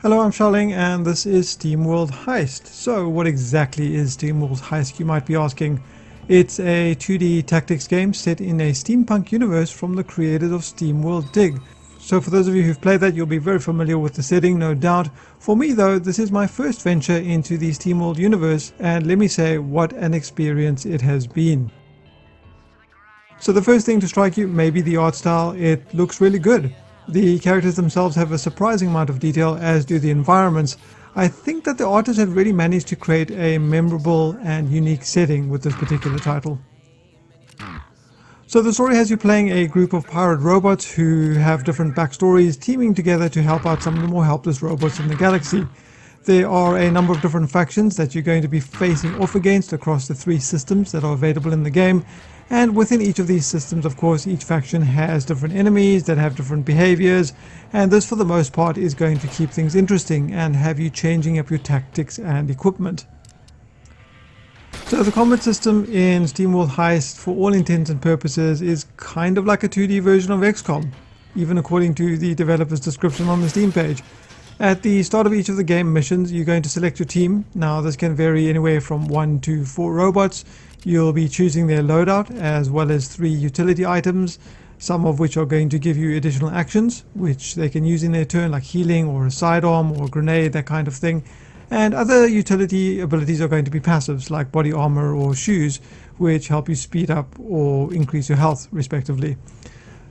Hello, I'm Charling and this is SteamWorld Heist. So what exactly is SteamWorld Heist, you might be asking? It's a 2D tactics game set in a steampunk universe from the creators of SteamWorld Dig. So for those of you who've played that, you'll be very familiar with the setting, no doubt. For me though, this is my first venture into the SteamWorld universe, and let me say what an experience it has been. So the first thing to strike you may be the art style. It looks really good. The characters themselves have a surprising amount of detail, as do the environments. I think that the artists have really managed to create a memorable and unique setting with this particular title. So the story has you playing a group of pirate robots who have different backstories, teaming together to help out some of the more helpless robots in the galaxy. There are a number of different factions that you're going to be facing off against across the 3 systems that are available in the game. And within each of these systems, of course, each faction has different enemies that have different behaviors, and this for the most part is going to keep things interesting and have you changing up your tactics and equipment. So the combat system in SteamWorld Heist, for all intents and purposes, is kind of like a 2D version of XCOM, even according to the developer's description on the Steam page. At the start of each of the game missions, you're going to select your team. Now this can vary anywhere from 1 to 4 robots. You'll be choosing their loadout as well as 3 utility items, some of which are going to give you additional actions which they can use in their turn, like healing or a sidearm or a grenade, that kind of thing. And other utility abilities are going to be passives like body armor or shoes, which help you speed up or increase your health respectively.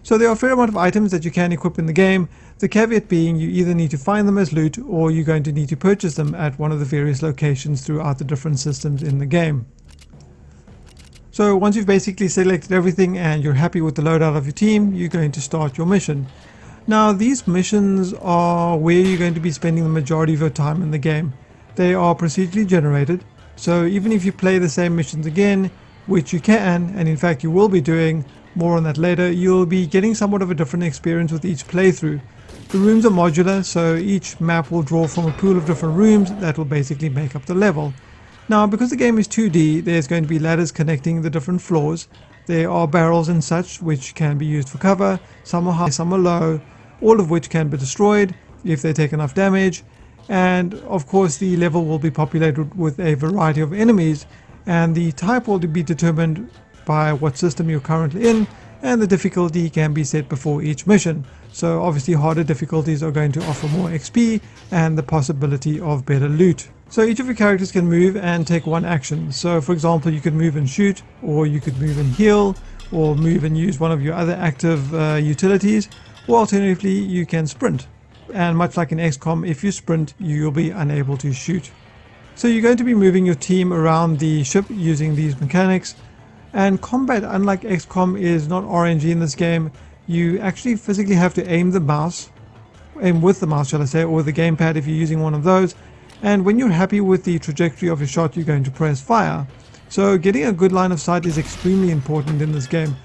So there are a fair amount of items that you can equip in the game, the caveat being you either need to find them as loot or you're going to need to purchase them at one of the various locations throughout the different systems in the game. So once you've basically selected everything and you're happy with the loadout of your team, you're going to start your mission. Now these missions are where you're going to be spending the majority of your time in the game. They are procedurally generated, so even if you play the same missions again, which you can, and in fact you will be doing, more on that later, you'll be getting somewhat of a different experience with each playthrough. The rooms are modular, so each map will draw from a pool of different rooms that will basically make up the level. Now, because the game is 2D, there's going to be ladders connecting the different floors. There are barrels and such which can be used for cover. Some are high, some are low, all of which can be destroyed if they take enough damage. And of course the level will be populated with a variety of enemies, and the type will be determined by what system you're currently in, and the difficulty can be set before each mission. So obviously harder difficulties are going to offer more XP and the possibility of better loot. So each of your characters can move and take one action. So for example, you could move and shoot, or you could move and heal, or move and use one of your other active utilities, or alternatively you can sprint. And much like in XCOM, if you sprint, you'll be unable to shoot. So you're going to be moving your team around the ship using these mechanics. And combat, unlike XCOM, is not RNG in this game. You actually physically have to aim with the mouse, shall I say, or the gamepad if you're using one of those. And when you're happy with the trajectory of your shot, you're going to press fire. So getting a good line of sight is extremely important in this game.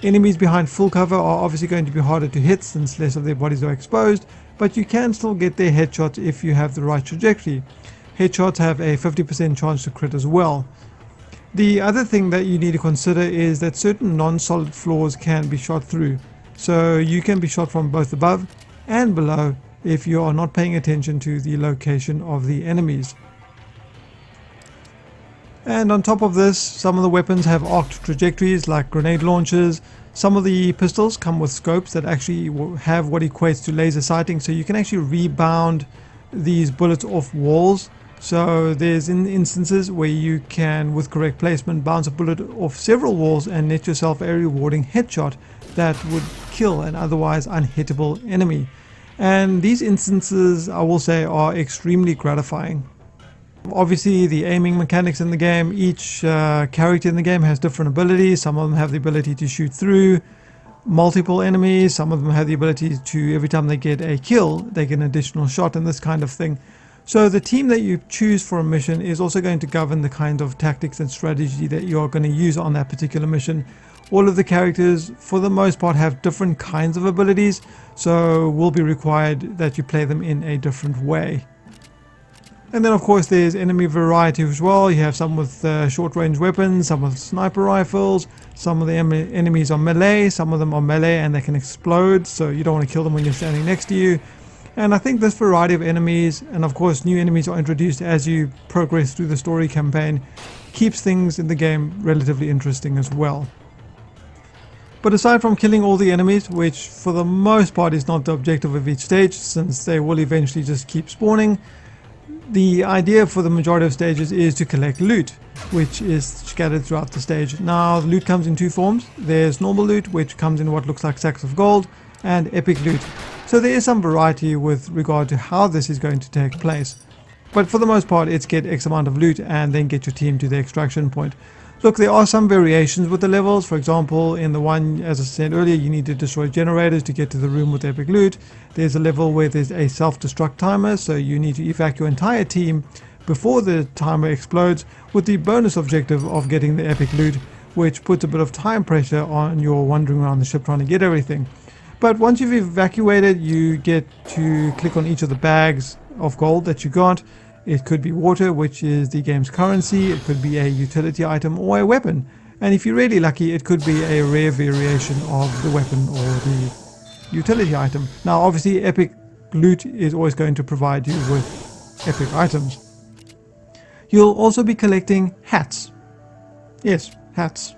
Enemies behind full cover are obviously going to be harder to hit since less of their bodies are exposed, but you can still get their headshots if you have the right trajectory. Headshots have a 50% chance to crit as well. The other thing that you need to consider is that certain non-solid floors can be shot through. So you can be shot from both above and below if you are not paying attention to the location of the enemies. And on top of this, some of the weapons have arced trajectories like grenade launchers. Some of the pistols come with scopes that actually have what equates to laser sighting, so you can actually rebound these bullets off walls. So there's instances where you can, with correct placement, bounce a bullet off several walls and net yourself a rewarding headshot that would kill an otherwise unhittable enemy. And these instances, I will say, are extremely gratifying. Obviously the aiming mechanics in the game, each character in the game has different abilities. Some of them have the ability to shoot through multiple enemies, some of them have the ability to, every time they get a kill, they get an additional shot and this kind of thing. So the team that you choose for a mission is also going to govern the kind of tactics and strategy that you are going to use on that particular mission. All of the characters, for the most part, have different kinds of abilities, so will be required that you play them in a different way. And then of course there's enemy variety as well. You have some with short range weapons, some with sniper rifles, some of the enemies are melee, some of them are melee and they can explode, so you don't want to kill them when you're standing next to you. And I think this variety of enemies, and of course new enemies are introduced as you progress through the story campaign, keeps things in the game relatively interesting as well. But aside from killing all the enemies, which for the most part is not the objective of each stage since they will eventually just keep spawning, the idea for the majority of stages is to collect loot, which is scattered throughout the stage. Now, loot comes in two forms. There's normal loot, which comes in what looks like sacks of gold, and epic loot. So there is some variety with regard to how this is going to take place. But for the most part, it's get X amount of loot and then get your team to the extraction point. Look, there are some variations with the levels. For example, in the one, as I said earlier, you need to destroy generators to get to the room with epic loot. There's a level where there's a self-destruct timer, so you need to evac your entire team before the timer explodes, with the bonus objective of getting the epic loot, which puts a bit of time pressure on your wandering around the ship trying to get everything. But once you've evacuated, you get to click on each of the bags of gold that you got. It could be water, which is the game's currency. It could be a utility item or a weapon. And if you're really lucky, it could be a rare variation of the weapon or the utility item. Now, obviously, epic loot is always going to provide you with epic items. You'll also be collecting hats. Yes, hats.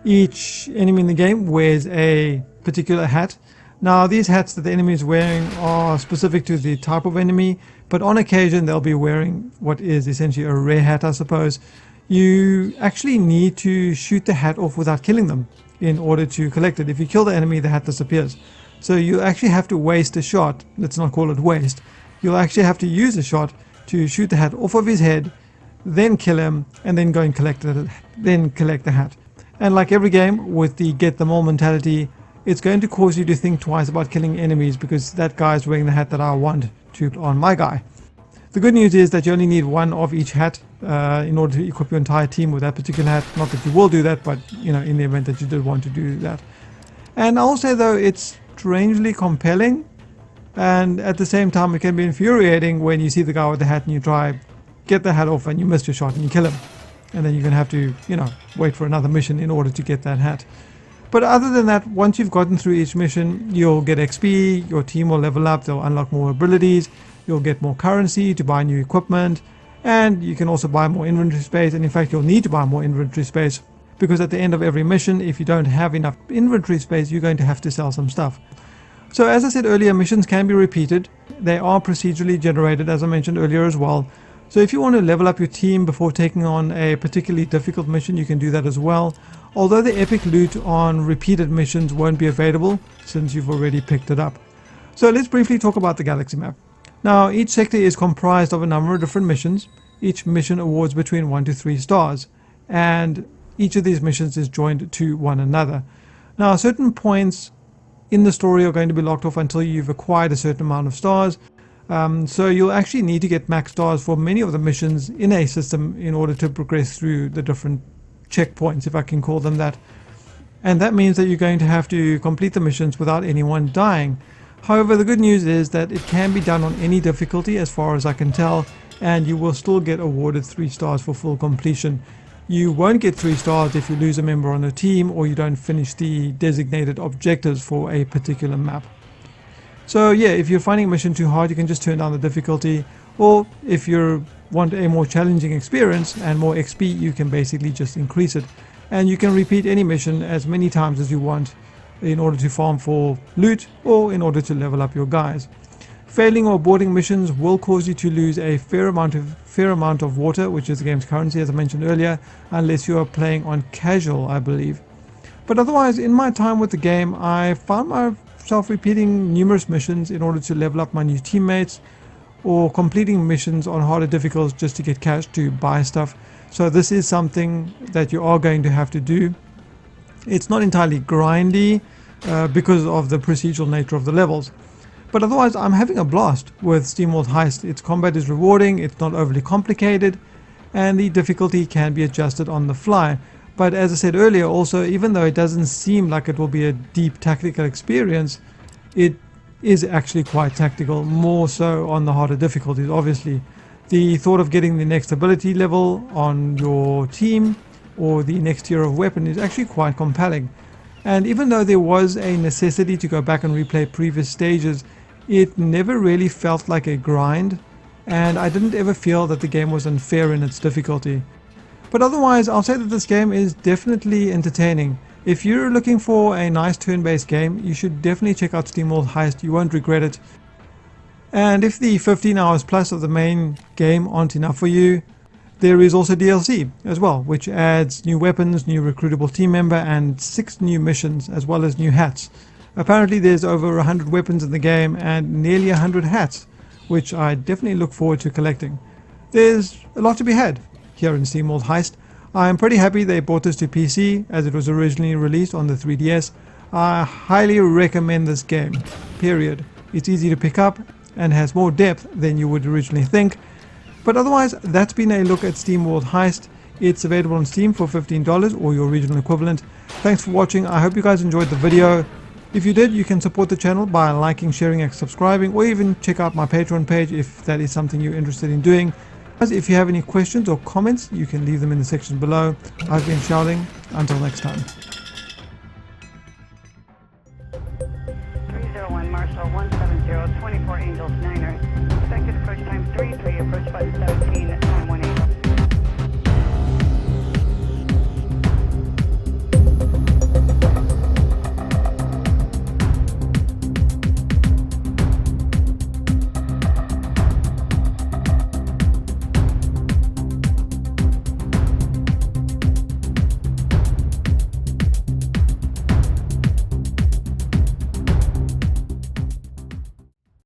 Each enemy in the game wears a particular hat. Now, these hats that the enemy is wearing are specific to the type of enemy, but on occasion they'll be wearing what is essentially a rare hat, I suppose. You actually need to shoot the hat off without killing them in order to collect it. If you kill the enemy, the hat disappears. So you actually have to waste a shot. Let's not call it waste. You'll actually have to use a shot to shoot the hat off of his head, then kill him, and then go and collect the hat. And like every game with the get them all mentality, it's going to cause you to think twice about killing enemies because that guy's wearing the hat that I want to put on my guy. The good news is that you only need one of each hat in order to equip your entire team with that particular hat. Not that you will do that, but in the event that you did want to do that. And I'll say though, it's strangely compelling, and at the same time it can be infuriating when you see the guy with the hat and you try get the hat off and you miss your shot and you kill him, and then you're gonna have to wait for another mission in order to get that hat. But other than that, once you've gotten through each mission, you'll get XP, your team will level up, they'll unlock more abilities, you'll get more currency to buy new equipment, and you can also buy more inventory space. And in fact, you'll need to buy more inventory space because at the end of every mission, if you don't have enough inventory space, you're going to have to sell some stuff. So as I said earlier, missions can be repeated. They are procedurally generated, as I mentioned earlier as well. So if you want to level up your team before taking on a particularly difficult mission, you can do that as well. Although the epic loot on repeated missions won't be available since you've already picked it up. So let's briefly talk about the galaxy map. Now, each sector is comprised of a number of different missions. Each mission awards between 1 to 3 stars, and each of these missions is joined to one another. Now, certain points in the story are going to be locked off until you've acquired a certain amount of stars. So you'll actually need to get max stars for many of the missions in a system in order to progress through the different checkpoints, if I can call them that. And that means that you're going to have to complete the missions without anyone dying. However, the good news is that it can be done on any difficulty as far as I can tell, and you will still get awarded 3 stars for full completion. You won't get 3 stars if you lose a member on the team or you don't finish the designated objectives for a particular map. So yeah, if you're finding a mission too hard, you can just turn down the difficulty, or if you want a more challenging experience and more XP, you can basically just increase it. And you can repeat any mission as many times as you want in order to farm for loot or in order to level up your guys. Failing or aborting missions will cause you to lose a fair amount of water, which is the game's currency, as I mentioned earlier, unless you are playing on casual, I believe. But otherwise, in my time with the game, I found myself repeating numerous missions in order to level up my new teammates, or completing missions on harder difficulties just to get cash to buy stuff. So this is something that you are going to have to do. It's not entirely grindy because of the procedural nature of the levels. But otherwise, I'm having a blast with SteamWorld Heist. Its combat is rewarding, it's not overly complicated, and the difficulty can be adjusted on the fly. But as I said earlier, also, even though it doesn't seem like it will be a deep tactical experience, it is actually quite tactical, more so on the harder difficulties, obviously. The thought of getting the next ability level on your team or the next tier of weapon is actually quite compelling. And even though there was a necessity to go back and replay previous stages, It never really felt like a grind, and I didn't ever feel that the game was unfair in its difficulty. But otherwise, I'll say that this game is definitely entertaining. If you're looking for a nice turn-based game, you should definitely check out SteamWorld Heist. You won't regret it. And if the 15 hours plus of the main game aren't enough for you, there is also DLC as well, which adds new weapons, new recruitable team member, and 6 new missions, as well as new hats. Apparently there's over 100 weapons in the game and nearly 100 hats, which I definitely look forward to collecting. There's a lot to be had here in SteamWorld Heist. I'm pretty happy they brought this to PC as it was originally released on the 3DS. I highly recommend this game, period. It's easy to pick up and has more depth than you would originally think. But otherwise, that's been a look at SteamWorld Heist. It's available on Steam for $15 or your regional equivalent. Thanks for watching. I hope you guys enjoyed the video. If you did, you can support the channel by liking, sharing, and subscribing, or even check out my Patreon page if that is something you're interested in doing. If you have any questions or comments, you can leave them in the section below. I've been shouting. Until next time.